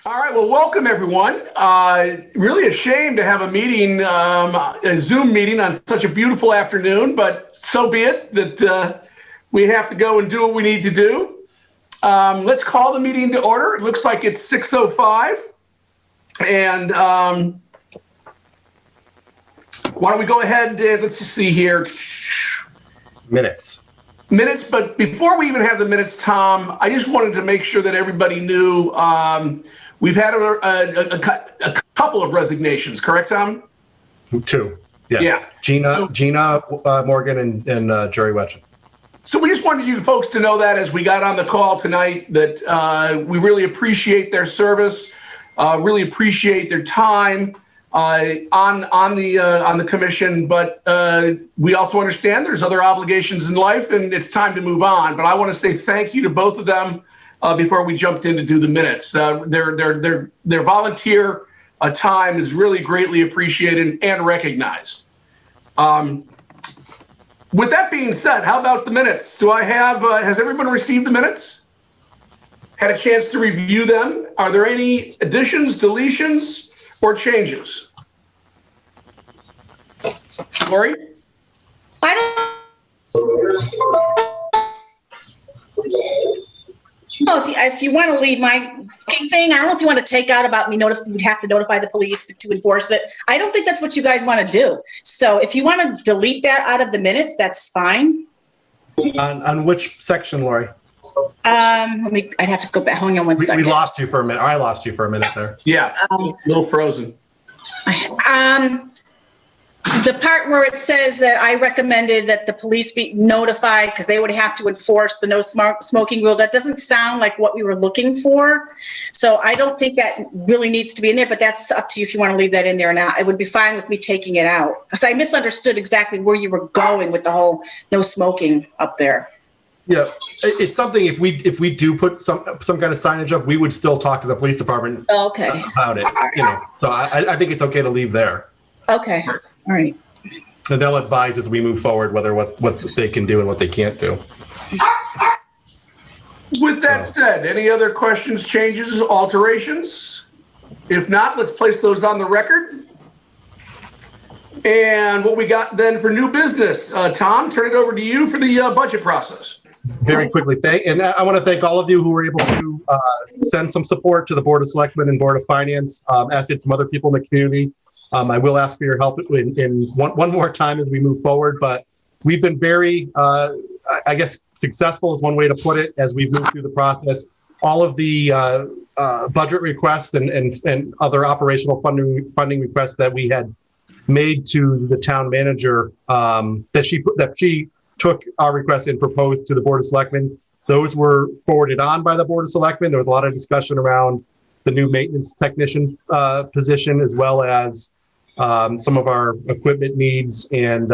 All right, well, welcome everyone. Really a shame to have a meeting, a Zoom meeting on such a beautiful afternoon, but so be it that we have to go and do what we need to do. Let's call the meeting to order. It looks like it's 6:05. And why don't we go ahead and let's just see here. Minutes, but before we even have the minutes, Tom, I just wanted to make sure that everybody knew we've had a couple of resignations, correct, Tom? two. Yes. Yeah. Gina Morgan and Jerry Wetchen. So we just wanted you folks to know that as we got on the call tonight, that we really appreciate their service, really appreciate their time on the commission, but we also understand there's other obligations in life and it's time to move on. But I want to say thank you to both of them before we jumped in to do the minutes. Their volunteer time is really greatly appreciated and recognized. With that being said, how about the minutes? Do I have, has everyone received the minutes? Had a chance to review them? Are there any additions, deletions, or changes? Lori? I don't know if you want to leave my thing. I don't know if you want to take out about me we'd have to notify the police to enforce it. I don't think that's what you guys want to do. So if you want to delete that out of the minutes, that's fine. On which section, Lori? I'd have to go back. Hang on one second. We lost you for a minute. I lost you for a minute there. Yeah, a little frozen. The part where it says that I recommended that the police be notified because they would have to enforce the no smoking rule, that doesn't sound like what we were looking for. So I don't think that really needs to be in there, but that's up to you if you want to leave that in there or not. It would be fine with me taking it out because I misunderstood exactly where you were going with the whole no smoking up there. Yeah, it's something if we do put some kind of signage up, we would still talk to the police department about it. So I think it's okay to leave there. Okay. All right. And they'll advise as we move forward whether what they can do and what they can't do. With that said, any other questions, changes, alterations? If not, let's place those on the record. And what we got then for new business, Tom, turn it over to you for the budget process. Very quickly, I want to thank all of you who were able to send some support to the Board of Selectmen and Board of Finance, as did some other people in the community. I will ask for your help in one more time as we move forward, but we've been very, I guess, successful is one way to put it as we've moved through the process. All of the budget requests and other operational funding requests that we had made to the town manager, that she took our request and proposed to the Board of Selectmen, those were forwarded on by the Board of Selectmen. There was a lot of discussion around the new maintenance technician position, as well as some of our equipment needs and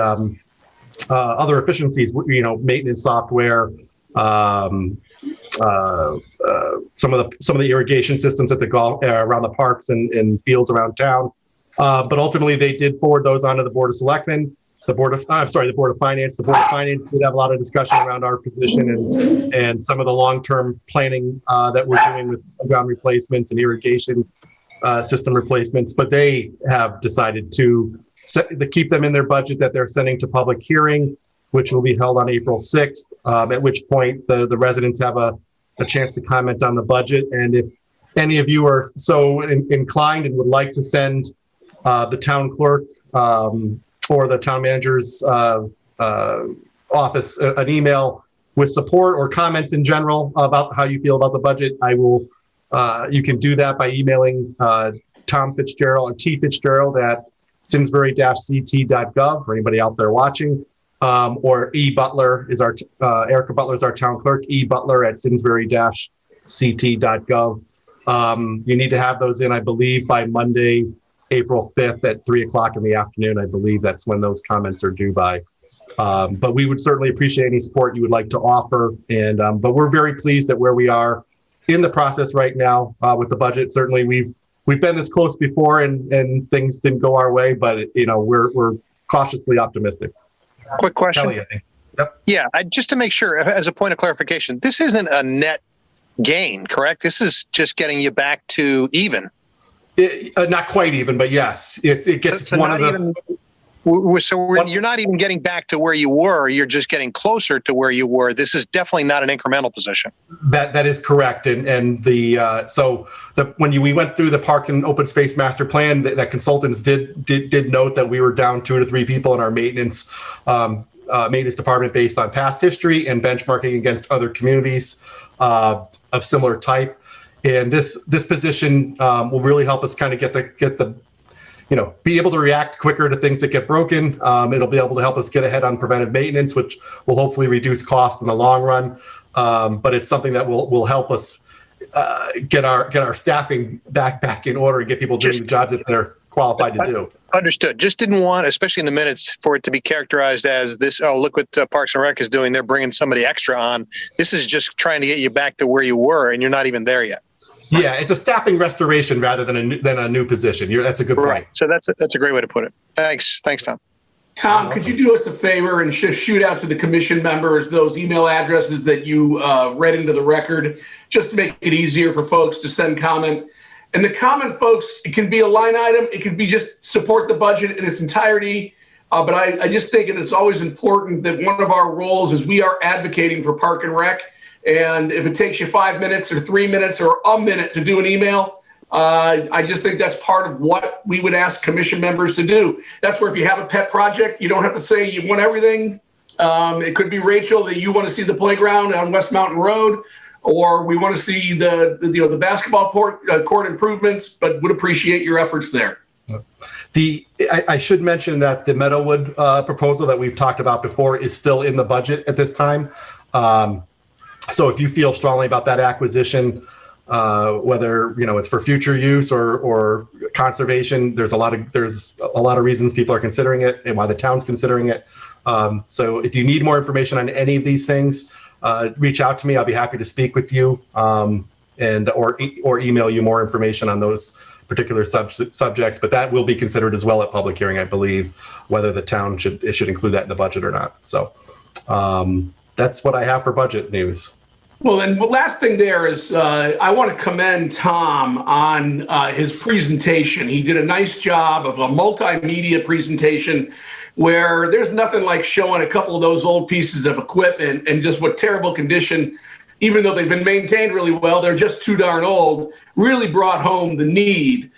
other efficiencies, maintenance software, some of the irrigation systems at the around the parks and fields around town. But ultimately, they did forward those onto the Board of Selectmen. The Board of Finance. The Board of Finance did have a lot of discussion around our position and some of the long-term planning that we're doing with ground replacements and irrigation system replacements. But they have decided to keep them in their budget that they're sending to public hearing, which will be held on April 6th, at which point the residents have a chance to comment on the budget. And if any of you are so inclined and would like to send the town clerk or the town manager's office an email with support or comments in general about how you feel about the budget, you can do that by emailing Tom Fitzgerald or T Fitzgerald at Simsbury-CT.gov for anybody out there watching, or E Butler is Erica Butler is our town clerk, E Butler at Simsbury-CT.gov. You need to have those in, I believe, by Monday, April 5th at 3:00 in the afternoon. I believe that's when those comments are due by. But we would certainly appreciate any support you would like to offer. And but we're very pleased at where we are in the process right now with the budget. Certainly, we've been this close before, and things didn't go our way. But we're cautiously optimistic. Quick question. Kelly, I think. Yep. Yeah, just to make sure, as a point of clarification, this isn't a net gain, correct? This is just getting you back to even. Not quite even, but yes, it gets So one of not the. even. You're not even getting back to where you were. You're just getting closer to where you were. This is definitely not an incremental position. That is correct, and when we went through the park and open space master plan, that consultants did note that we were down 2 to 3 people in our maintenance department based on past history and benchmarking against other communities of similar type. And this position will really help us kind of get the be able to react quicker to things that get broken. It'll be able to help us get ahead on preventive maintenance, which will hopefully reduce cost in the long run. But it's something that will help us get our staffing back in order and get people doing the jobs that they're qualified to do. Understood. Just didn't want, especially in the minutes, for it to be characterized as this, oh, look what Parks and Rec is doing. They're bringing somebody extra on. This is just trying to get you back to where you were, and you're not even there yet. Yeah, it's a staffing restoration rather than a new position. That's a good point. Right. So that's a great way to put it. Thanks, Tom. Tom, could you do us a favor and just shoot out to the commission members those email addresses that you read into the record, just to make it easier for folks to send comment? And the comment, folks, it can be a line item. It could be just support the budget in its entirety. But I just think it is always important that one of our roles is we are advocating for Park and Rec. And if it takes you 5 minutes or 3 minutes or a minute to do an email, I just think that's part of what we would ask commission members to do. That's where if you have a pet project, you don't have to say you want everything. It could be, Rachel, that you want to see the playground on West Mountain Road, or we want to see the basketball court improvements, but would appreciate your efforts there. I should mention that the Meadowwood proposal that we've talked about before is still in the budget at this time. So if you feel strongly about that acquisition, whether it's for future use or conservation, there's a lot of reasons people are considering it and why the town's considering it. So if you need more information on any of these things, reach out to me. I'll be happy to speak with you or email you more information on those particular subjects. But that will be considered as well at public hearing, I believe, whether the town should include that in the budget or not. So that's what I have for budget news. Well, and last thing there is I want to commend Tom on his presentation. He did a nice job of a multimedia presentation where there's nothing like showing a couple of those old pieces of equipment and just what terrible condition, even though they've been maintained really well, they're just too darn old, really brought home the need.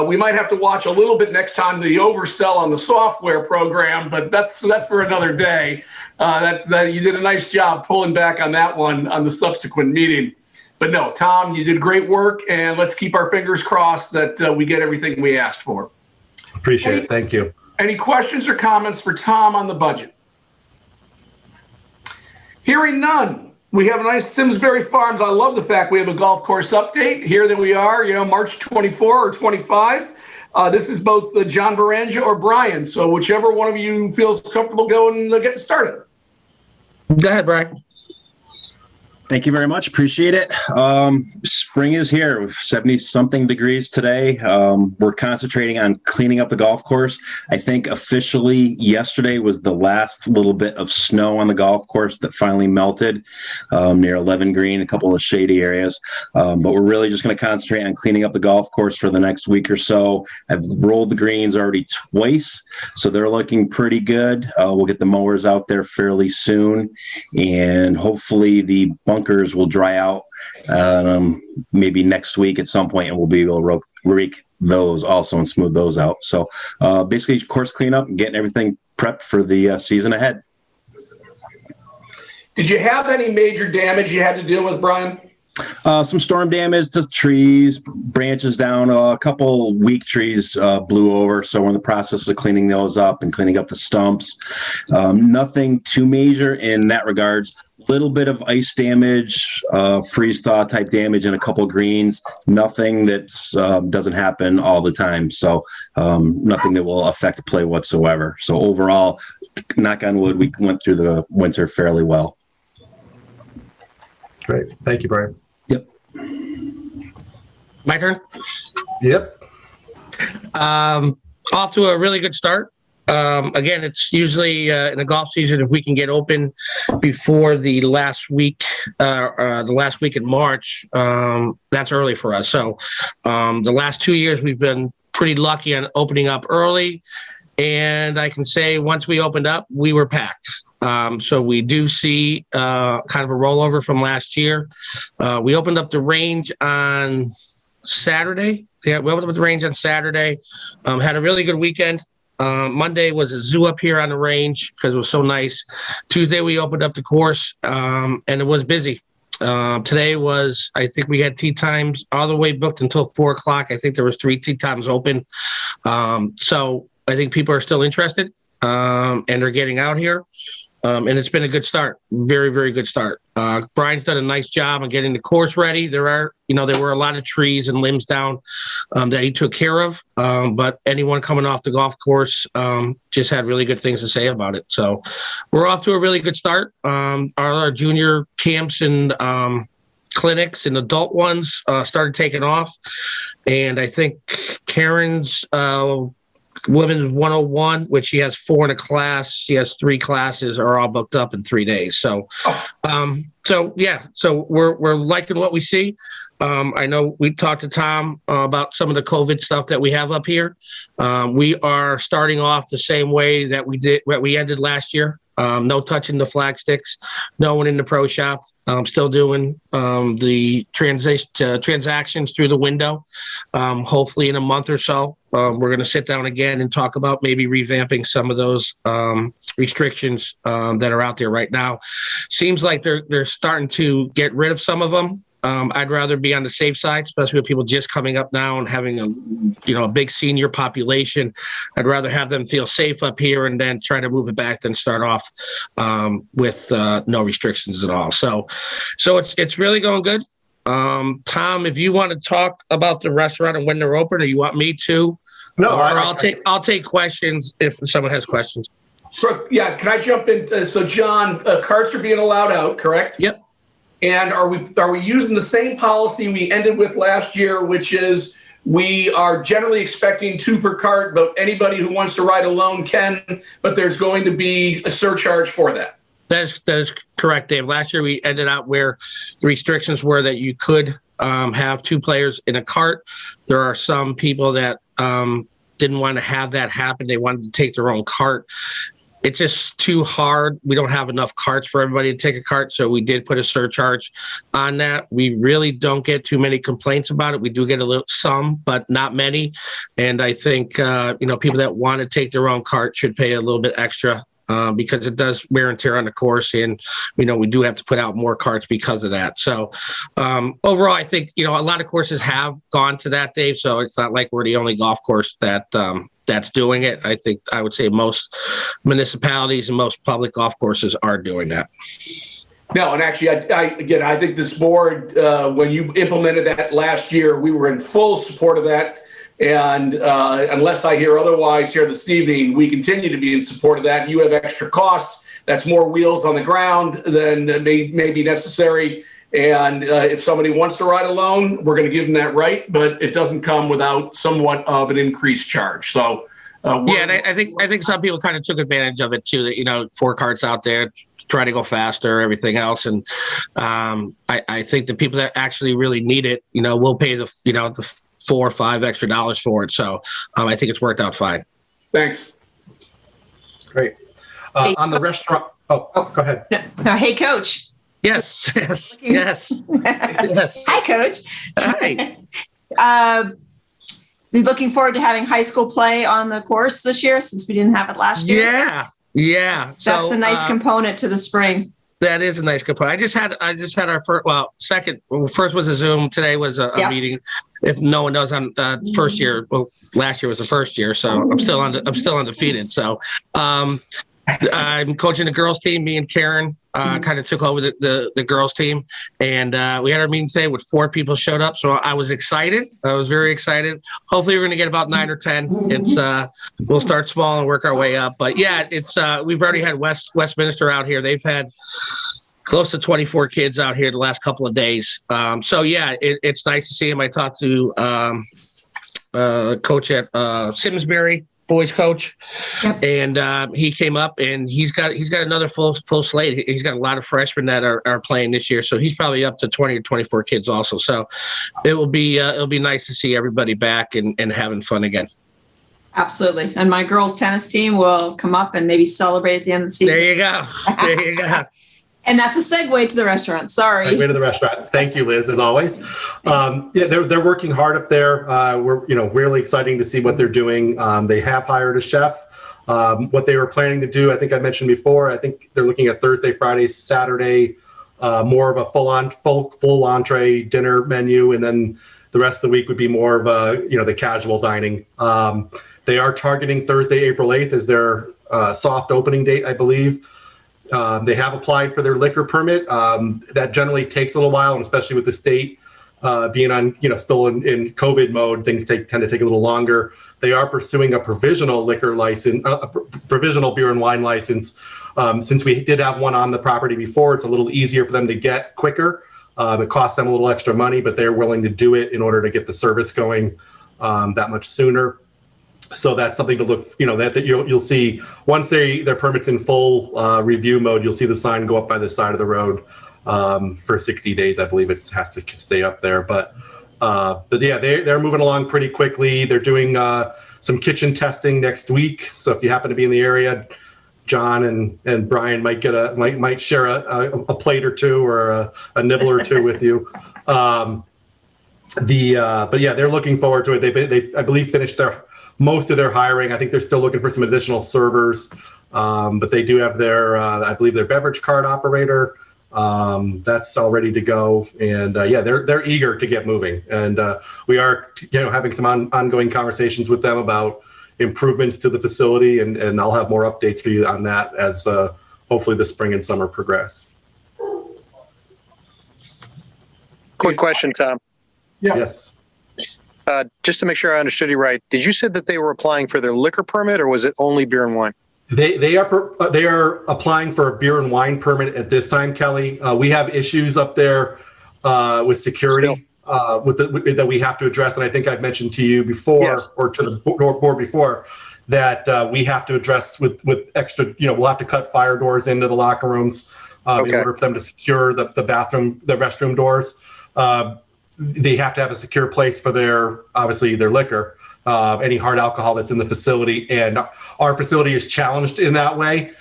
We might have to watch a little bit next time the oversell on the software program, but that's for another day. That you did a nice job pulling back on that one on the subsequent meeting. But no, Tom, you did great work, and let's keep our fingers crossed that we get everything we asked for. Appreciate it. Thank you. Any questions or comments for Tom on the budget? Hearing none. We have a nice Simsbury Farms. I love the fact we have a golf course update here that we are, March 24 or 25. This is both John Varanga or Brian. So whichever one of you feels comfortable going, getting started. Go ahead, Brian. Thank you very much. Appreciate it. Spring is here with 70-something degrees today. We're concentrating on cleaning up the golf course. I think officially yesterday was the last little bit of snow on the golf course that finally melted near 11 Green, a couple of shady areas. But we're really just going to concentrate on cleaning up the golf course for the next week or so. I've rolled the greens already twice, so they're looking pretty good. We'll get the mowers out there fairly soon, and hopefully the bunkers will dry out maybe next week at some point, and we'll be able to rake those also and smooth those out. So basically course cleanup and getting everything prepped for the season ahead. Did you have any major damage you had to deal with, Brian? Some storm damage, just trees, branches down. A couple weak trees blew over, so we're in the process of cleaning those up and cleaning up the stumps. Nothing too major in that regards. Little bit of ice damage, freeze thaw type damage in a couple greens. Nothing that doesn't happen all the time. So nothing that will affect play whatsoever. So overall, knock on wood, we went through the winter fairly well. Great. Thank you, Brian. Yep. My turn. Yep. Off to a really good start. Again, it's usually in the golf season, if we can get open before the last week in March, that's early for us. So the last 2 years, we've been pretty lucky on opening up early. And I can say once we opened up, we were packed. So we do see kind of a rollover from last year. We opened up the range on Saturday. Yeah, we opened up the range on Saturday. Had a really good weekend. Monday was a zoo up here on the range because it was so nice. Tuesday, we opened up the course, and it was busy. Today was, I think we had tee times all the way booked until 4 o'clock. I think there was 3 tee times open. So I think people are still interested, and they're getting out here. And it's been a good start. Very, very good start. Brian's done a nice job on getting the course ready. There were a lot of trees and limbs down that he took care of. But anyone coming off the golf course just had really good things to say about it. So we're off to a really good start. Our junior camps and clinics and adult ones started taking off. And I think Karen's Women's 101, which she has 4 in a class. She has 3 classes are all booked up in 3 days. So, so we're liking what we see. I know we talked to Tom about some of the COVID stuff that we have up here. We are starting off the same way that we ended last year. No touching the flag sticks, no one in the pro shop. Still doing the transactions through the window. Hopefully in a month or so, we're going to sit down again and talk about maybe revamping some of those restrictions that are out there right now. Seems like they're starting to get rid of some of them. I'd rather be on the safe side, especially with people just coming up now and having a big senior population. I'd rather have them feel safe up here and then try to move it back than start off with no restrictions at all. So it's really going good. Tom, if you want to talk about the restaurant and when they're open, or you want me to, No, I'll take questions if someone has questions. Yeah, can I jump in? So John, carts are being allowed out, correct? Yep. And are we using the same policy we ended with last year, which is we are generally expecting 2 per cart, but anybody who wants to ride alone can, but there's going to be a surcharge for that? That is correct, Dave. Last year we ended up where the restrictions were that you could have 2 players in a cart. There are some people that didn't want to have that happen. They wanted to take their own cart. It's just too hard. We don't have enough carts for everybody to take a cart, so we did put a surcharge on that. We really don't get too many complaints about it. We do get some, but not many. And I think people that want to take their own cart should pay a little bit extra because it does wear and tear on the course, and we do have to put out more carts because of that. So overall, I think a lot of courses have gone to that, Dave. So it's not like we're the only golf course that's doing it. I would say most municipalities and most public golf courses are doing that. No, and actually, I think this board, when you implemented that last year, we were in full support of that. And unless I hear otherwise here this evening, we continue to be in support of that. You have extra costs. That's more wheels on the ground than may be necessary. And if somebody wants to ride alone, we're going to give them that right, but it doesn't come without somewhat of an increased charge. So, and I think some people kind of took advantage of it too. That 4 carts out there, try to go faster, everything else, and I think the people that actually really need it, will pay the $4 or $5 extra for it. So I think it's worked out fine. Thanks. Great. On the restaurant. Oh, go ahead. No, hey, Coach. Yes. Hi, Coach. Hi. So you looking forward to having high school play on the course this year since we didn't have it last year? Yeah. That's a nice component to the spring. That is a nice component. I just had our first was a Zoom. Today was a meeting. If no one knows, I'm first year. Well, last year was the first year, so I'm still undefeated. So I'm coaching the girls team. Me and Karen kind of took over the girls team, and we had our meeting today with 4 people showed up. So I was excited. I was very excited. Hopefully, we're going to get about 9 or 10. It's we'll start small and work our way up. But yeah, it's we've already had Westminster out here. They've had close to 24 kids out here the last couple of days. So yeah, it's nice to see them. I talked to coach at Simsbury, boys coach, Yep. and he came up and he's got another full slate. He's got a lot of freshmen that are playing this year, so he's probably up to 20 or 24 kids also. So it'll be nice to see everybody back and having fun again. Absolutely. And my girls' tennis team will come up and maybe celebrate at the end of the season. There you go. There you go. And that's a segue to the restaurant. Sorry. Segue to the restaurant. Thank you, Liz, as always. Yeah, they're working hard up there. We're really exciting to see what they're doing. They have hired a chef. What they were planning to do, I think I mentioned before, I think they're looking at Thursday, Friday, Saturday, more of a full entree dinner menu, and then the rest of the week would be more of a the casual dining. They are targeting Thursday, April 8th as their soft opening date, I believe. They have applied for their liquor permit. That generally takes a little while, and especially with the state being on, still in COVID mode, things tend to take a little longer. They are pursuing a provisional liquor license, a provisional beer and wine license. Since we did have one on the property before, it's a little easier for them to get quicker. It costs them a little extra money, but they're willing to do it in order to get the service going that much sooner. So that's something to look, that you'll see once their permit's in full review mode. You'll see the sign go up by the side of the road for 60 days. I believe it has to stay up there. But yeah, they're moving along pretty quickly. They're doing some kitchen testing next week. So if you happen to be in the area, John and Brian might share a plate or two or a nibble or two with you. But yeah, they're looking forward to it. They I believe finished most of their hiring. I think they're still looking for some additional servers, but they do have I believe their beverage cart operator. That's all ready to go, and yeah, they're eager to get moving. And we are having some ongoing conversations with them about improvements to the facility, and I'll have more updates for you on that as hopefully the spring and summer progress. Quick question, Tom. Yeah. Yes. Just to make sure I understood you right, did you say that they were applying for their liquor permit, or was it only beer and wine? They are applying for a beer and wine permit at this time, Kelly. We have issues up there with security that we have to address, and I think I've mentioned to you before, Yes. or to the board before, that we have to address with extra. We'll have to cut fire doors into the locker rooms in order for them to secure the restroom doors. They have to have a secure place for their liquor, any hard alcohol that's in the facility, and our facility is challenged in that way.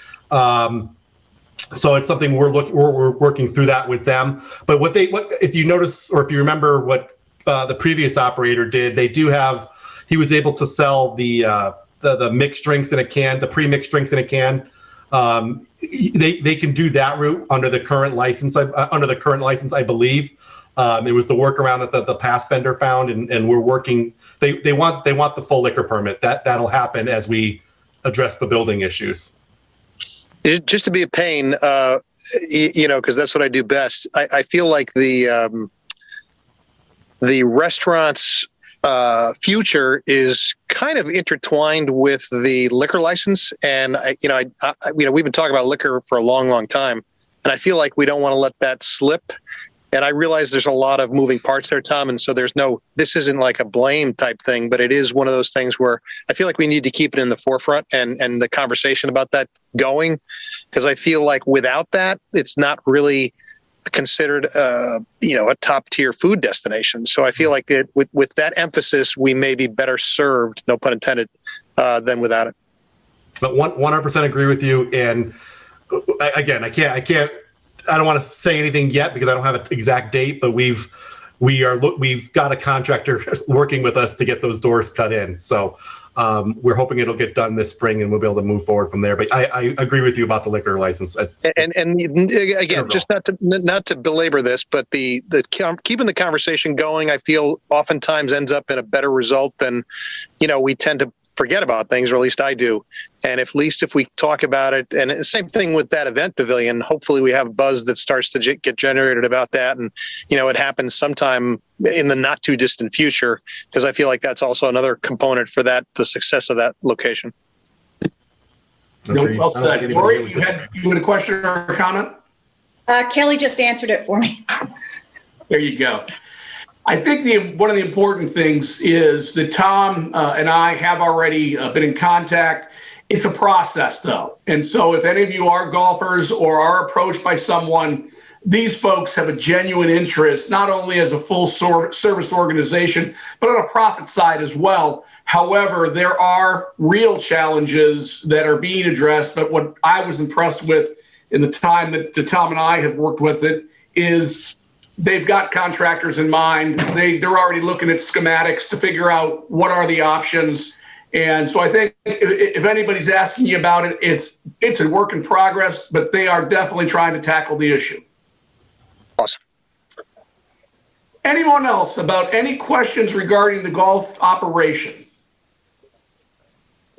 So it's something we're working through that with them. But what if you notice, or if you remember what the previous operator did, he was able to sell the mixed drinks in a can, the pre-mixed drinks in a can. They can do that route under the current license. I believe. It was the workaround that the past vendor found, and we're working. They want the full liquor permit. That'll happen as we address the building issues. Just to be a pain, because that's what I do best. I feel like the restaurant's future is kind of intertwined with the liquor license, and we've been talking about liquor for a long, long time, and I feel like we don't want to let that slip. And I realize there's a lot of moving parts there, Tom. And so this isn't like a blame type thing, but it is one of those things where I feel like we need to keep it in the forefront and the conversation about that going. Because I feel like without that, it's not really considered, a top tier food destination. So I feel like with that emphasis, we may be better served, no pun intended, than without it. But 100% agree with you. And again, I don't want to say anything yet because I don't have an exact date, but we've got a contractor working with us to get those doors cut in. So we're hoping it'll get done this spring and we'll be able to move forward from there. But I agree with you about the liquor license. And again, just not to belabor this, but the keeping the conversation going, I feel oftentimes ends up in a better result than, we tend to forget about things, or at least I do. And at least if we talk about it, and the same thing with that event pavilion, hopefully we have a buzz that starts to get generated about that. And, it happens sometime in the not too distant future, because I feel like that's also another component for the success of that location. Well said. Lori, you had a question or a comment? Kelly just answered it for me. There you go. I think one of the important things is that Tom and I have already been in contact. It's a process, though. And so if any of you are golfers or are approached by someone, these folks have a genuine interest, not only as a full service organization, but on a profit side as well. However, there are real challenges that are being addressed. But what I was impressed with in the time that Tom and I have worked with it is they've got contractors in mind. They're already looking at schematics to figure out what are the options. And so I think if anybody's asking you about it, it's a work in progress, but they are definitely trying to tackle the issue. Awesome. Anyone else about any questions regarding the golf operation?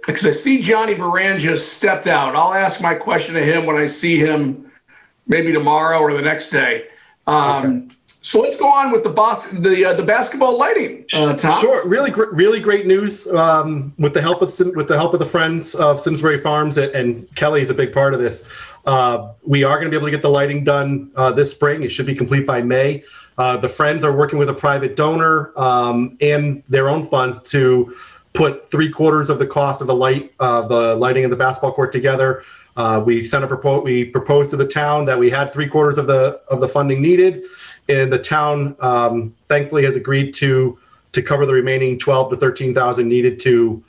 Because I see Johnny Varan just stepped out. I'll ask my question to him when I see him maybe tomorrow or the next day. Okay. So let's go on with the basketball lighting, Tom. Sure. Really great news. With the help of the friends of Simsbury Farms, and Kelly is a big part of this. We are going to be able to get the lighting done this spring. It should be complete by May. The friends are working with a private donor and their own funds to put 3/4 of the cost of the lighting of the basketball court together. We proposed to the town that we had 3/4 of the funding needed, and the town thankfully has agreed to cover the remaining 12 to 13,000 needed to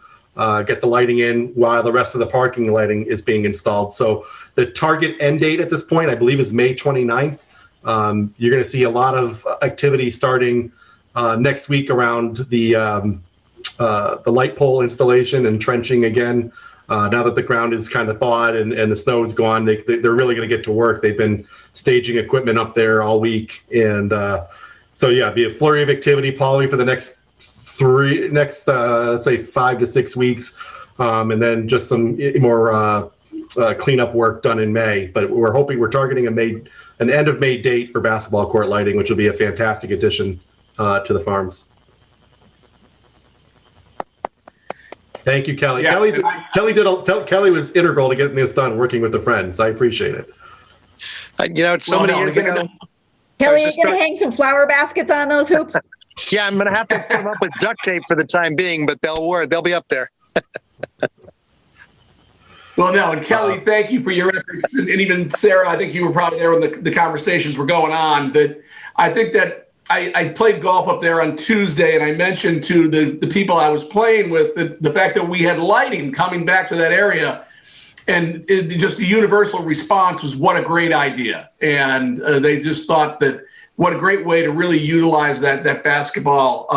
get the lighting in while the rest of the parking lighting is being installed. So the target end date at this point, I believe, is May 29th. You're going to see a lot of activity starting next week around the light pole installation and trenching again. Now that the ground is kind of thawed and the snow is gone, they're really going to get to work. They've been staging equipment up there all week. And so, yeah, be a flurry of activity probably for the next say 5 to 6 weeks. And then just some more cleanup work done in May. But we're targeting an end of May date for basketball court lighting, which will be a fantastic addition to the farms. Thank you, Kelly. Yeah, Kelly was integral to getting this done, working with the friends. I appreciate it. It's so many years ago. Kelly, you gonna hang some flower baskets on those hoops? Yeah, I'm gonna have to put them up with duct tape for the time being, but they'll be up there. Well, no, and Kelly, thank you for your efforts, and even Sarah, I think you were probably there when the conversations were going on. That I think that I played golf up there on Tuesday, and I mentioned to the people I was playing with the fact that we had lighting coming back to that area, and just the universal response was, what a great idea. And they just thought that what a great way to really utilize that basketball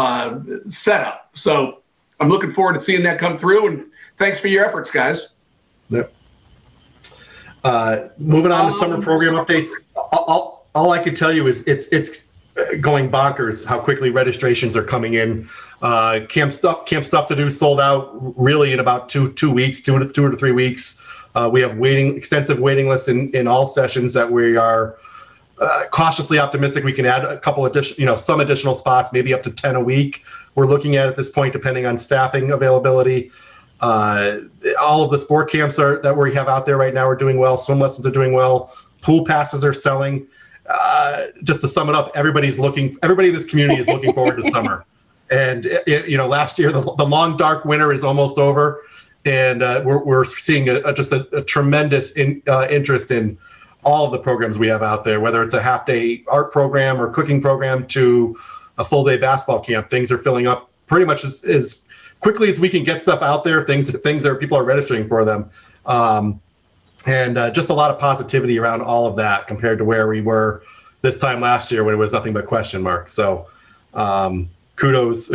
setup. So I'm looking forward to seeing that come through, and thanks for your efforts, guys. Yep. Moving on to summer program updates. All I can tell you is it's going bonkers how quickly registrations are coming in. Camp stuff to do sold out really in about two weeks, 2 to 3 weeks. We have extensive waiting lists in all sessions that we are cautiously optimistic we can add a couple some additional spots, maybe up to 10 a week. We're looking at this point, depending on staffing availability. All of the sport camps that we have out there right now are doing well. Swim lessons are doing well. Pool passes are selling. Just to sum it up, everybody in this community is looking forward to summer. And last year the long dark winter is almost over, and we're seeing just a tremendous interest in all of the programs we have out there, whether it's a half-day art program or cooking program to a full-day basketball camp. Things are filling up pretty much as quickly as we can get stuff out there. People are registering for them. And just a lot of positivity around all of that compared to where we were this time last year when it was nothing but question marks. So kudos,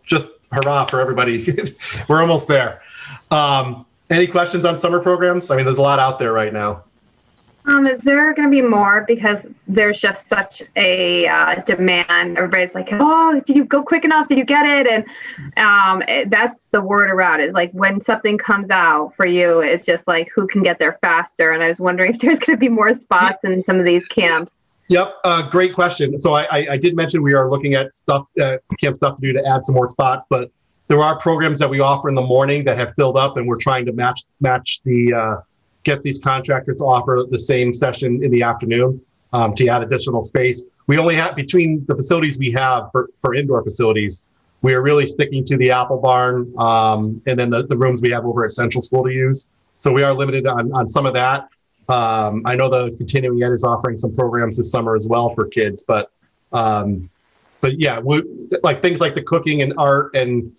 just hurrah for everybody. We're almost there. Any questions on summer programs? I mean, there's a lot out there right now. Is there going to be more, because there's just such a demand? Everybody's like, oh, did you go quick enough? Did you get it? And that's the word around, is like when something comes out for you, it's just like, who can get there faster? And I was wondering if there's going to be more spots in some of these camps. Yep. Great question. So I did mention we are looking at camp stuff to do to add some more spots, but there are programs that we offer in the morning that have filled up, and we're trying to match the get these contractors to offer the same session in the afternoon to add additional space. we only have, between the facilities we have for indoor facilities, we are really sticking to the Apple Barn, and then the rooms we have over at Central School to use. So we are limited on some of that. I know the continuing ed is offering some programs this summer as well for kids, but yeah, like things like the cooking and art and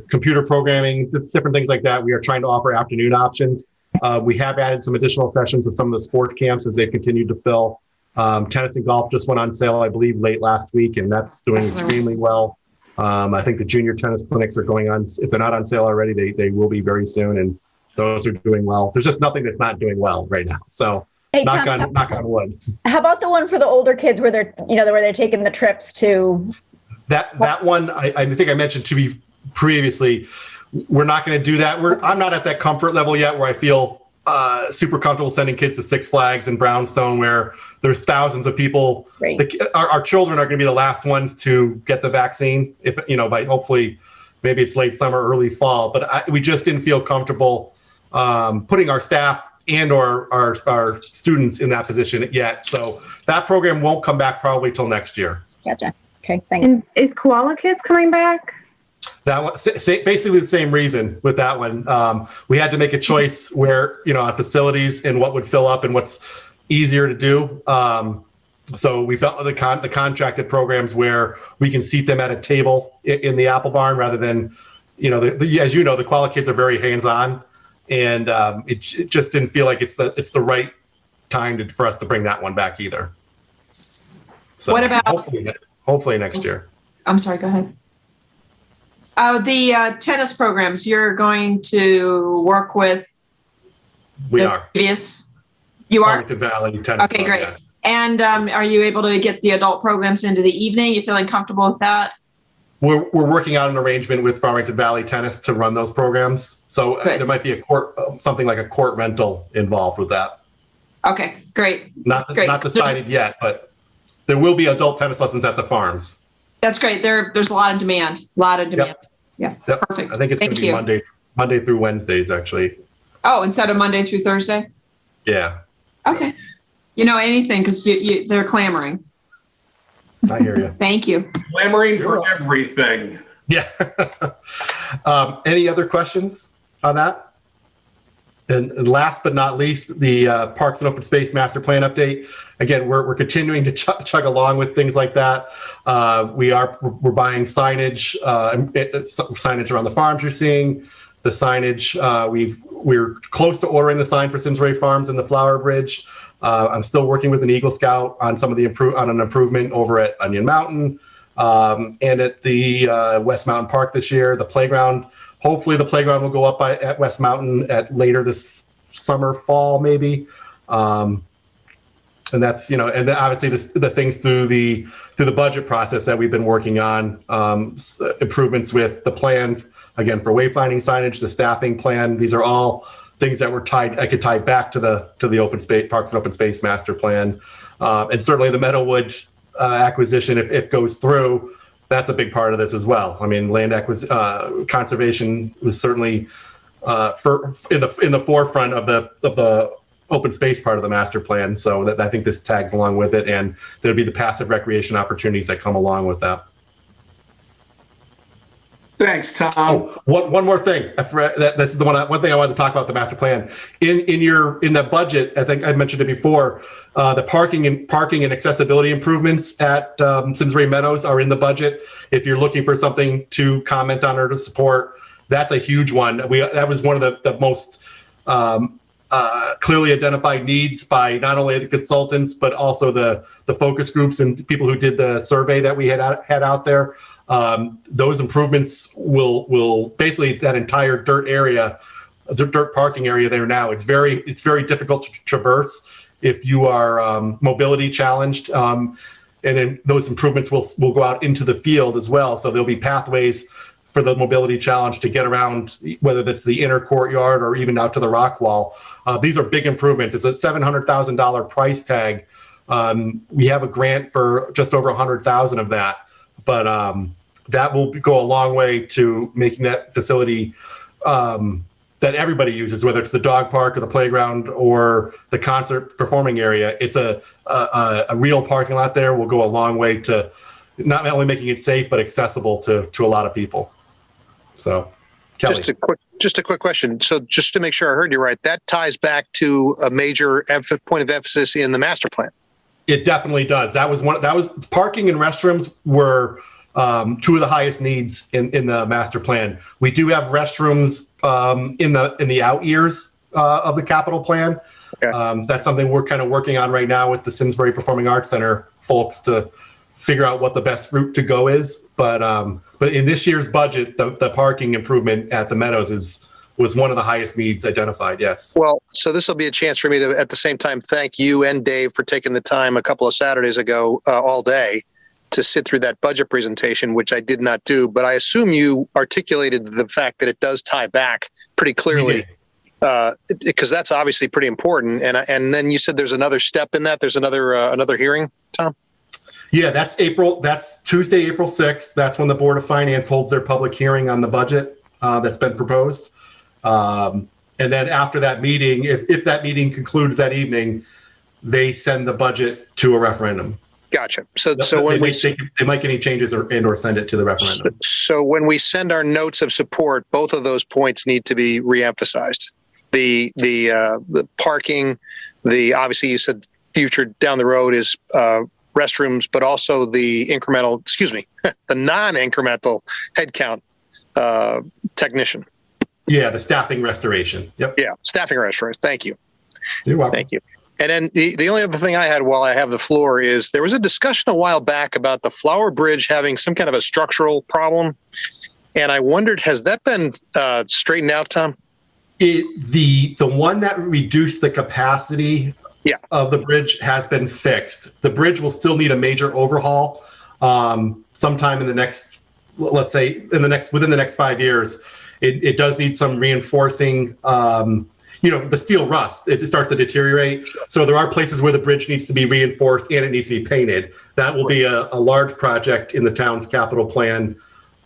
computer programming, different things like that, we are trying to offer afternoon options. We have added some additional sessions of some of the sport camps as they've continued to fill. Tennis and golf just went on sale, I believe, late last week, and that's doing extremely well. I think the junior tennis clinics are going on. If they're not on sale already, they will be very soon, and those are doing well. There's just nothing that's not doing well right now. So Hey, knock Tom, on wood. how about the one for the older kids where they're, where they're taking the trips to? That one, I think I mentioned to you previously, we're not going to do that. I'm not at that comfort level yet where I feel super comfortable sending kids to Six Flags and Brownstone where there's thousands of people. Right. Our children are going to be the last ones to get the vaccine, if by hopefully maybe it's late summer, early fall. But we just didn't feel comfortable putting our staff and or our students in that position yet. So that program won't come back probably till next year. Gotcha. Okay, thanks. And is Koala Kids coming back? That one, basically the same reason with that one. We had to make a choice where, on facilities and what would fill up and what's easier to do. So we felt the contracted programs where we can seat them at a table in the Apple Barn rather than, as the Koala Kids are very hands-on, and it just didn't feel like it's the right time for us to bring that one back either. So What about- hopefully next year? I'm sorry, go ahead. The tennis programs, you're going to work with We the are. previous, you are? Farmington Valley Tennis Okay, Club, great. yeah. And are you able to get the adult programs into the evening? You feeling comfortable with that? We're working out an arrangement with Farmington Valley Tennis to run those programs. So Good. there might be something like a court rental involved with that. Okay, great. Not decided yet, but there will be adult tennis lessons at the farms. That's great. There's a lot of demand. Yeah, Yep. perfect. I think it's going Thank to be you. Monday through Wednesdays, actually. Oh, instead of Monday through Thursday? Yeah, Okay. Anything, because they're clamoring. I hear you. Thank you. Clamoring for everything. Yeah. Any other questions on that? And last but not least, the Parks and Open Space Master Plan update. Again, we're continuing to chug along with things like that. We're buying signage, signage around the farms you're seeing. The signage, we're close to ordering the sign for Simsbury Farms and the Flower Bridge. I'm still working with an Eagle Scout on some of the on an improvement over at Onion Mountain and at the West Mountain Park this year. The playground. Hopefully the playground will go up at West Mountain at later this summer, fall, maybe. And that's, and then obviously the things through the budget process that we've been working on, improvements with the plan, again, for wayfinding signage, the staffing plan. These are all things that I could tie back to the open space, Parks and Open Space Master Plan. And certainly the Meadowwood acquisition, if it goes through, that's a big part of this as well. I mean, land conservation was certainly in the forefront of the open space part of the master plan. So I think this tags along with it, and there'll be the passive recreation opportunities that come along with that. Thanks, Tom. Oh, one more thing. This is the one thing I wanted to talk about the master plan. In the budget, I think I mentioned it before. The parking and accessibility improvements at Simsbury Meadows are in the budget. If you're looking for something to comment on or to support, that's a huge one. That was one of the most clearly identified needs by not only the consultants but also the focus groups and people who did the survey that we had out there. Those improvements will basically that entire dirt parking area there now. It's very difficult to traverse if you are mobility challenged. And then those improvements will go out into the field as well. So there'll be pathways for the mobility challenge to get around, whether that's the inner courtyard or even out to the rock wall. These are big improvements. It's a $700,000 price tag. We have a grant for just over 100,000 of that. But that will go a long way to making that facility that everybody uses, whether it's the dog park or the playground or the concert performing area. It's a real parking lot there will go a long way to not only making it safe, but accessible to a lot of people. So, Kelly. Just a quick question. So just to make sure I heard you right, that ties back to a major point of emphasis in the master plan. It definitely does. That was parking and restrooms were two of the highest needs in the master plan. We do have restrooms in the out years of the capital plan. Okay. That's something we're kind of working on right now with the Simsbury Performing Arts Center folks to figure out what the best route to go is. But in this year's budget, the parking improvement at the Meadows was one of the highest needs identified. Yes. Well, so this will be a chance for me to, at the same time, thank you and Dave for taking the time a couple of Saturdays ago all day to sit through that budget presentation, which I did not do. But I assume you articulated the fact that it does tie back pretty clearly, because that's obviously pretty important. And then you said there's another step in that. There's another hearing, Tom? Yeah, that's Tuesday, April 6th. That's when the Board of Finance holds their public hearing on the budget that's been proposed. And then after that meeting, if that meeting concludes that evening, they send the budget to a referendum. Gotcha. So when they might get any changes or send it to the referendum. So when we send our notes of support, both of those points need to be reemphasized. The parking, obviously you said future down the road is restrooms, but also the the non-incremental headcount technician. Yeah, the staffing restoration. Yep. Yeah, staffing restoration. Thank you. You're welcome. Thank you. And then the only other thing I had while I have the floor is there was a discussion a while back about the Flower Bridge having some kind of a structural problem. And I wondered, has that been straightened out, Tom? The one that reduced the capacity of the bridge has been fixed. The bridge will still need a major overhaul sometime in the next, let's say, within the next 5 years. It does need some reinforcing. The steel rust, it starts to deteriorate. So there are places where the bridge needs to be reinforced and it needs to be painted. That will be a large project in the town's capital plan.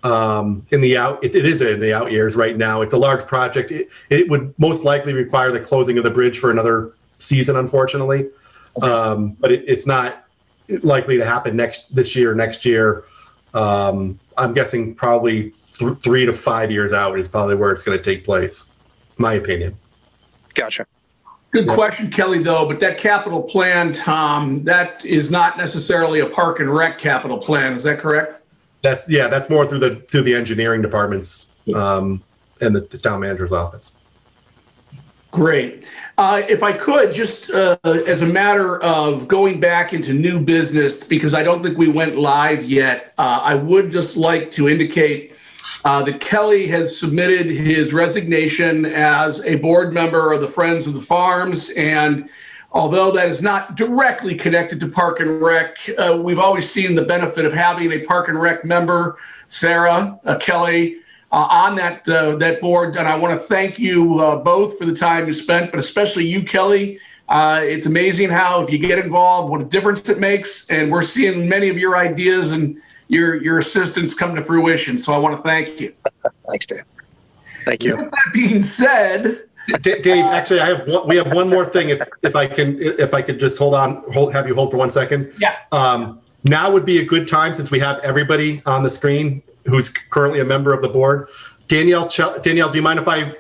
It is in the out years right now. It's a large project. It would most likely require the closing of the bridge for another season, unfortunately. But it's not likely to happen next year. I'm guessing probably 3 to 5 years out is probably where it's going to take place, my opinion. Gotcha. Good question, Kelly, though, but that capital plan, Tom, that is not necessarily a park and rec capital plan. Is that correct? That's more through the engineering departments and the town manager's office. Great. If I could, just as a matter of going back into new business, because I don't think we went live yet, I would just like to indicate that Kelly has submitted his resignation as a board member of the Friends of the Farms. And although that is not directly connected to Park and Rec, we've always seen the benefit of having a Park and Rec member, Sarah Kelly, on that board. And I want to thank you both for the time you spent, but especially you, Kelly. It's amazing how, if you get involved, what a difference it makes. And we're seeing many of your ideas and your assistance come to fruition. So I want to thank you. Thanks, Dave. Thank you. With that being said, Dave, actually, we have one more thing. If I could just have you hold for 1 second. Yeah. Now would be a good time, since we have everybody on the screen who's currently a member of the board. Danielle, do you mind if I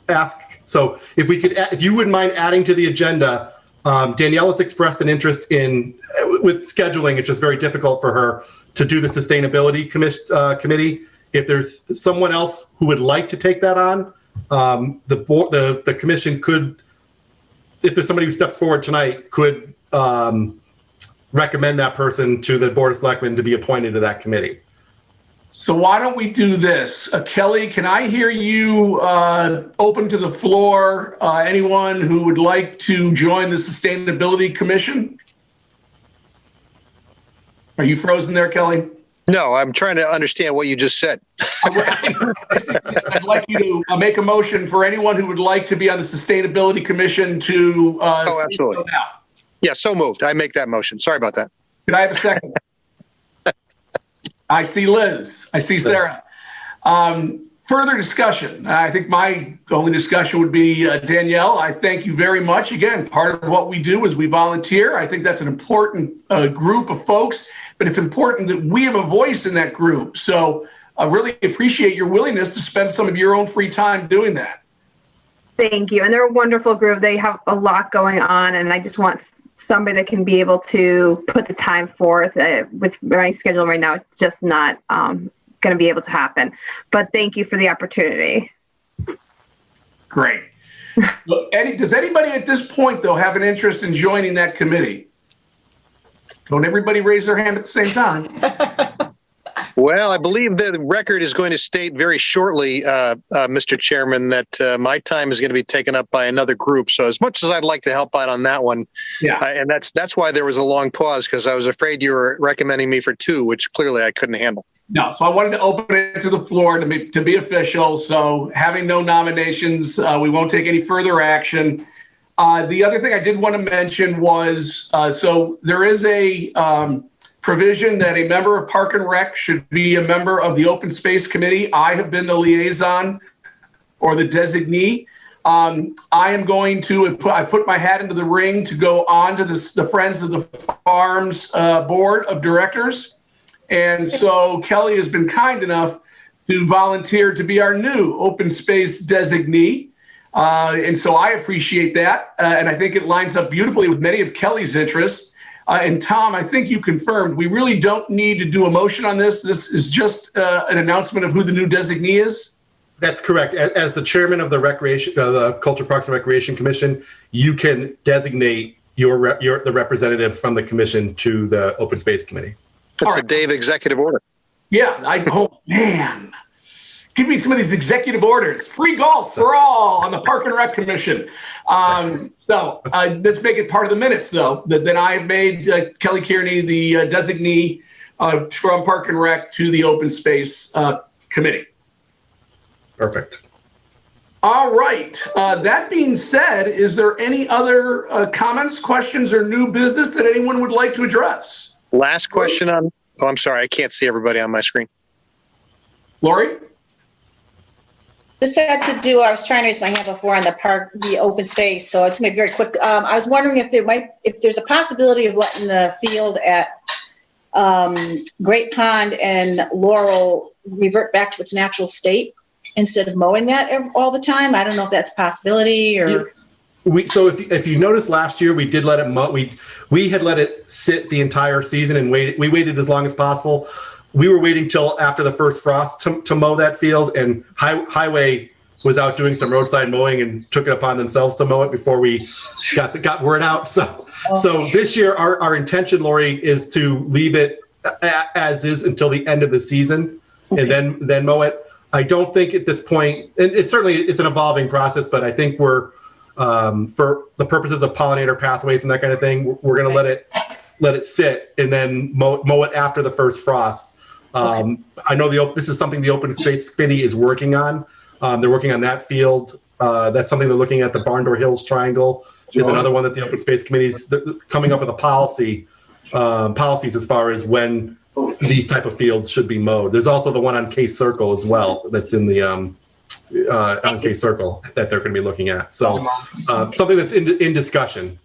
ask? So if you wouldn't mind adding to the agenda, Danielle has expressed an interest with scheduling. It's just very difficult for her to do the sustainability committee. If there's someone else who would like to take that on, the commission could, if there's somebody who steps forward tonight, could recommend that person to the Board of Selectmen to be appointed to that committee. So why don't we do this? Kelly, can I hear you open to the floor? Anyone who would like to join the Sustainability Commission? Are you frozen there, Kelly? No, I'm trying to understand what you just said. I'd like you to make a motion for anyone who would like to be on the Sustainability Commission to absolutely. Yeah, so moved. I make that motion. Sorry about that. Could I have a second? I see Liz. I see Sarah. further discussion. I think my only discussion would be, Danielle, I thank you very much. Again, part of what we do is we volunteer. I think that's an important group of folks, but it's important that we have a voice in that group. So I really appreciate your willingness to spend some of your own free time doing that. Thank you. And they're a wonderful group. They have a lot going on, and I just want somebody that can be able to put the time forth. With my schedule right now, it's just not going to be able to happen. But thank you for the opportunity. Great. Well, Eddie, does anybody at this point, though, have an interest in joining that committee? Don't everybody raise their hand at the same time. Well, I believe the record is going to state very shortly, Mr. Chairman, that my time is going to be taken up by another group. So as much as I'd like to help out on that one, and that's why there was a long pause, because I was afraid you were recommending me for two, which clearly I couldn't handle. No, so I wanted to open it to the floor to be official. So having no nominations, we won't take any further action. The other thing I did want to mention was, so there is a provision that a member of Park and Rec should be a member of the Open Space Committee. I have been the liaison or the designee. I am going to I put my hat into the ring to go on to the Friends of the Farms Board of Directors. And so Kelly has been kind enough to volunteer to be our new open space designee. And so I appreciate that. And I think it lines up beautifully with many of Kelly's interests. And Tom, I think you confirmed, we really don't need to do a motion on this. This is just an announcement of who the new designee is. That's correct. As the chairman of the the Culture, Parks and Recreation Commission, you can designate the representative from the commission to the Open Space Committee. That's a Dave executive order. Yeah, oh man. Give me some of these executive orders. Free golf for all on the Park and Rec Commission. So let's make it part of the minutes, though, that I've made Kelly Kearney the designee from Park and Rec to the Open Space Committee. Perfect. All right. That being said, is there any other comments, questions, or new business that anyone would like to address? Last question on, oh, I'm sorry, I can't see everybody on my screen. Lori? This had to do, I was trying to raise my hand before on the open space, so it's going to be very quick. I was wondering if there's a possibility of letting the field at Great Pond and Laurel revert back to its natural state instead of mowing that all the time. I don't know if that's a possibility or. So if you noticed last year, we did let it mow. We had let it sit the entire season and waited. We waited as long as possible. We were waiting till after the first frost to mow that field, and Highway was out doing some roadside mowing and took it upon themselves to mow it before we got word out. So this year, our intention, Lori, is to leave it as is until the end of the season, and then mow it. I don't think at this point, and it's an evolving process, but I think we're for the purposes of pollinator pathways and that kind of thing, we're going to let it sit and then mow it after the first frost. I know this is something the Open Space Committee is working on. They're working on that field. That's something they're looking at. The Barndor Hills Triangle is another one that the Open Space Committee is coming up with policies as far as when these type of fields should be mowed. There's also the one on Case Circle as well. That's in the on Case Circle that they're going to be looking at. So something that's in discussion.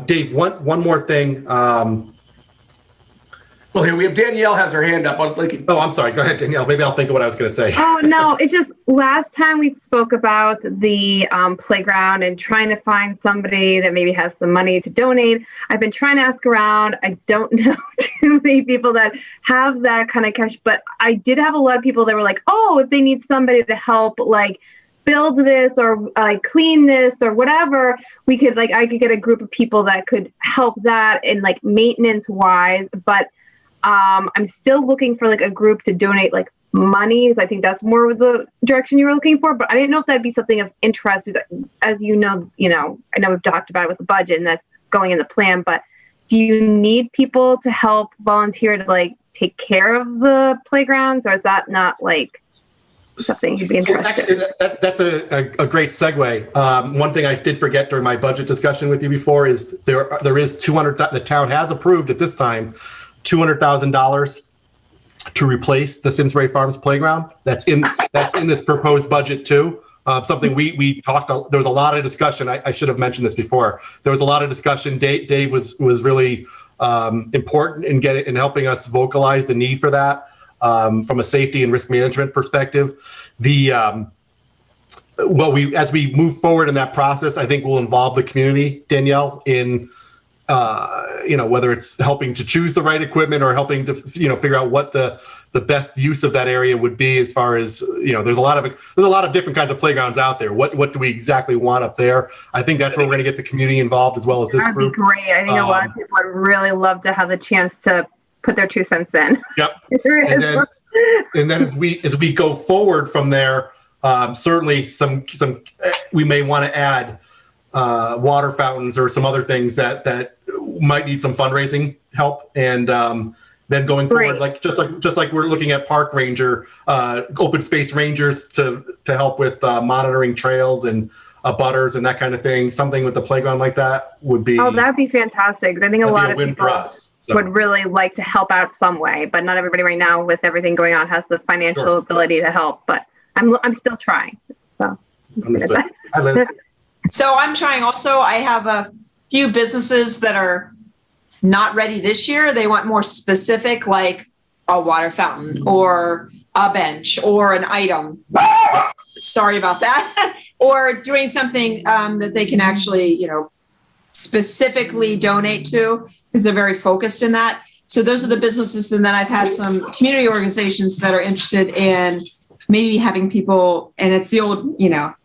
Dave, one more thing. Well, here we have Danielle has her hand up. Oh, I'm sorry. Go ahead, Danielle. Maybe I'll think of what I was going to say. Oh, no, it's just last time we spoke about the playground and trying to find somebody that maybe has some money to donate. I've been trying to ask around. I don't know too many people that have that kind of cash, but I did have a lot of people that were like, oh, if they need somebody to help, like, build this or clean this or whatever, I could get a group of people that could help that in like maintenance wise, but I'm still looking for like a group to donate like money. I think that's more of the direction you were looking for, but I didn't know if that'd be something of interest because as you know, I know we've talked about it with the budget and that's going in the plan, but do you need people to help volunteer to like take care of the playgrounds, or is that not like something you'd be interested in? That's a great segue. One thing I did forget during my budget discussion with you before is there is $200,000. The town has approved at this time $200,000 to replace the Simsbury Farms playground. That's in this proposed budget too. Something we talked. There was a lot of discussion. I should have mentioned this before. There was a lot of discussion. Dave was really important in helping us vocalize the need for that from a safety and risk management perspective. As we move forward in that process, I think we'll involve the community, Danielle, in whether it's helping to choose the right equipment or helping to figure out what the best use of that area would be. As far as there's a lot of different kinds of playgrounds out there. What do we exactly want up there? I think that's where we're going to get the community involved as well as this That'd group. be great. I think a lot of people would really love to have the chance to put their 2 cents in. Yep. And then as we go forward from there, certainly some we may want to add water fountains or some other things that might need some fundraising help. And then going forward, just like we're looking at park ranger, open space rangers to help with monitoring trails and butters and that kind of thing. Something with the playground like that would be. Oh, that'd be fantastic. Because I think a lot of win people for us. So. Would really like to help out some way, but not everybody right now with everything going on has the financial ability to help. But I'm still trying. So. Understood. Hi, Liz. So I'm trying also. I have a few businesses that are not ready this year. They want more specific, like a water fountain or a bench or an item. Sorry about that. Or doing something that they can actually, specifically donate to, because they're very focused in that. So those are the businesses. And then I've had some community organizations that are interested in maybe having people, and it's the old,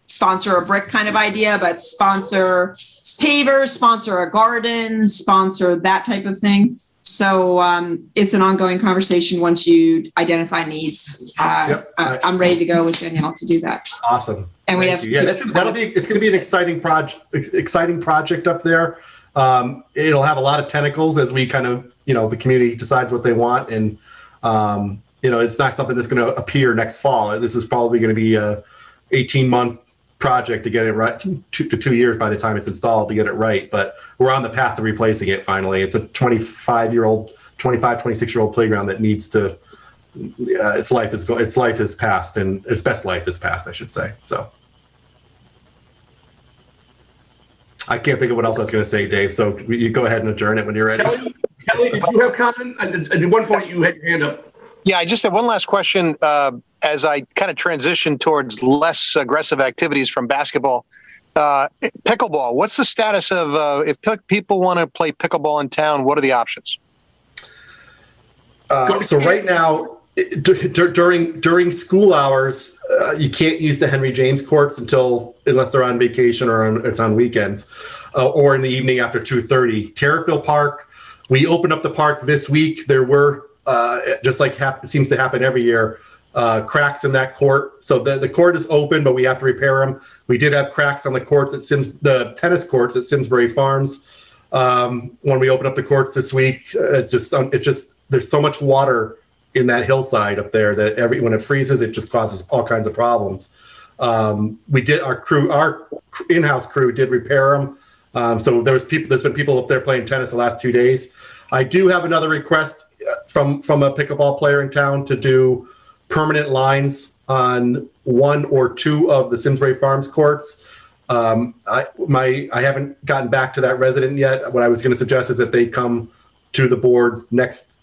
sponsor a brick kind of idea, but sponsor pavers, sponsor a garden, sponsor that type of thing. So it's an ongoing conversation once you identify needs. I'm ready to go with Danielle to do that. Awesome. And we have it's going to be an exciting project up there. It'll have a lot of tentacles as we kind of, the community decides what they want. And, it's not something that's going to appear next fall. This is probably going to be a 18-month project to get it right, 2 years by the time it's installed to get it right. But we're on the path to replacing it finally. It's a 26-year-old playground that needs to, its life is past, and its best life is past, I should say. So I can't think of what else I was going to say, Dave. So you go ahead and adjourn it when you're ready. Kelly, did you have comment? At one point you had your hand up. Yeah, I just have one last question as I kind of transition towards less aggressive activities from basketball. Pickleball, what's the status of if people want to play pickleball in town, what are the options? So right now, during school hours, you can't use the Henry James courts unless they're on vacation or it's on weekends or in the evening after 2:30. Terrorfield Park, we opened up the park this week. There were just like seems to happen every year, cracks in that court. So the court is open, but we have to repair them. We did have cracks on the courts the tennis courts at Simsbury Farms. When we opened up the courts this week, it's just there's so much water in that hillside up there that when it freezes, it just causes all kinds of problems. Our in-house crew did repair them. So there's been people up there playing tennis the last 2 days. I do have another request from a pickleball player in town to do permanent lines on 1 or 2 of the Simsbury Farms courts. I haven't gotten back to that resident yet. What I was going to suggest is that they come to the board next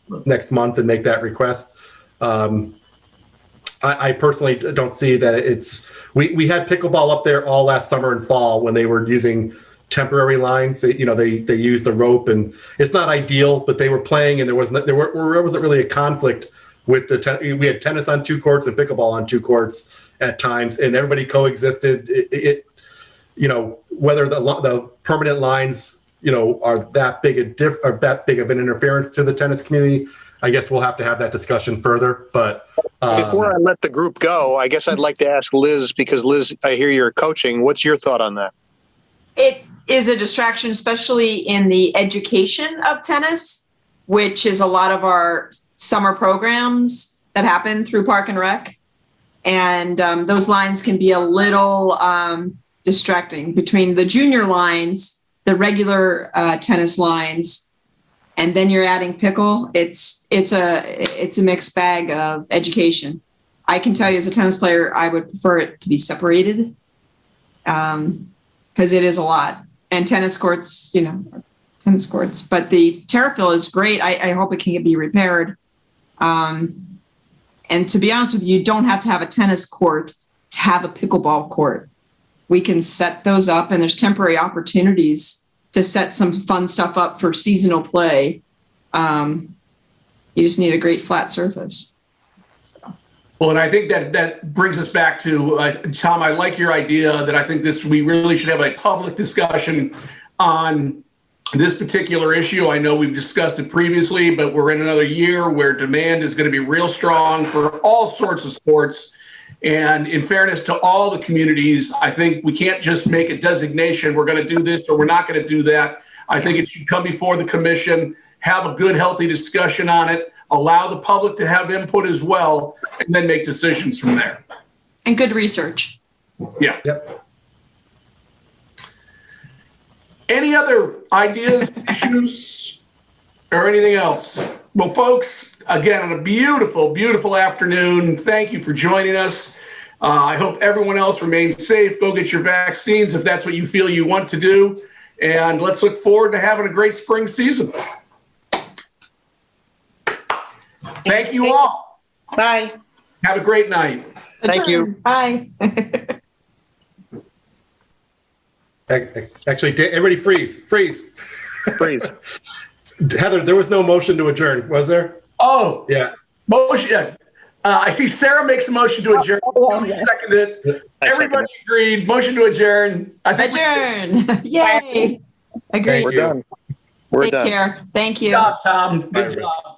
month and make that request. I personally don't see that we had pickleball up there all last summer and fall when they were using temporary lines. They used the rope, and it's not ideal, but they were playing, and there wasn't really a conflict with we had tennis on 2 courts and pickleball on 2 courts at times, and everybody coexisted. Whether the permanent lines, are that big of an interference to the tennis community, I guess we'll have to have that discussion further. But before I let the group go, I guess I'd like to ask Liz, because Liz, I hear you're coaching. What's your thought on that? It is a distraction, especially in the education of tennis, which is a lot of our summer programs that happen through Park and Rec. And those lines can be a little distracting between the junior lines, the regular tennis lines, and then you're adding pickle, it's a mixed bag of education. I can tell you as a tennis player, I would prefer it to be separated, because it is a lot. And tennis courts, tennis courts. But the Terrorfield is great. I hope it can be repaired. And to be honest with you, you don't have to have a tennis court to have a pickleball court. We can set those up, and there's temporary opportunities to set some fun stuff up for seasonal play. You just need a great flat surface. Well, and I think that brings us back to, Tom, I like your idea that I think we really should have a public discussion on this particular issue. I know we've discussed it previously, but we're in another year where demand is going to be real strong for all sorts of sports. And in fairness to all the communities, I think we can't just make a designation, we're going to do this or we're not going to do that. I think it should come before the commission, have a good, healthy discussion on it, allow the public to have input as well, and then make decisions from there. And good research. Yeah. Yep. Any other ideas, issues, or anything else? Well, folks, again, on a beautiful, beautiful afternoon, thank you for joining us. I hope everyone else remains safe. Go get your vaccines if that's what you feel you want to do. And let's look forward to having a great spring season. Thank you all. Bye. Have a great night. Thank you. Bye. Actually, everybody freeze. Please. Heather, there was no motion to adjourn, was there? Oh, Yeah. motion. I see Sarah makes a motion to adjourn. Tony seconded it. Everybody agreed. Motion to adjourn. I think Adjourn. Yay. Agreed. Thank We're you. done. We're Take done. care. Thank you. Good job, Tom. Bye, Good Rich. job.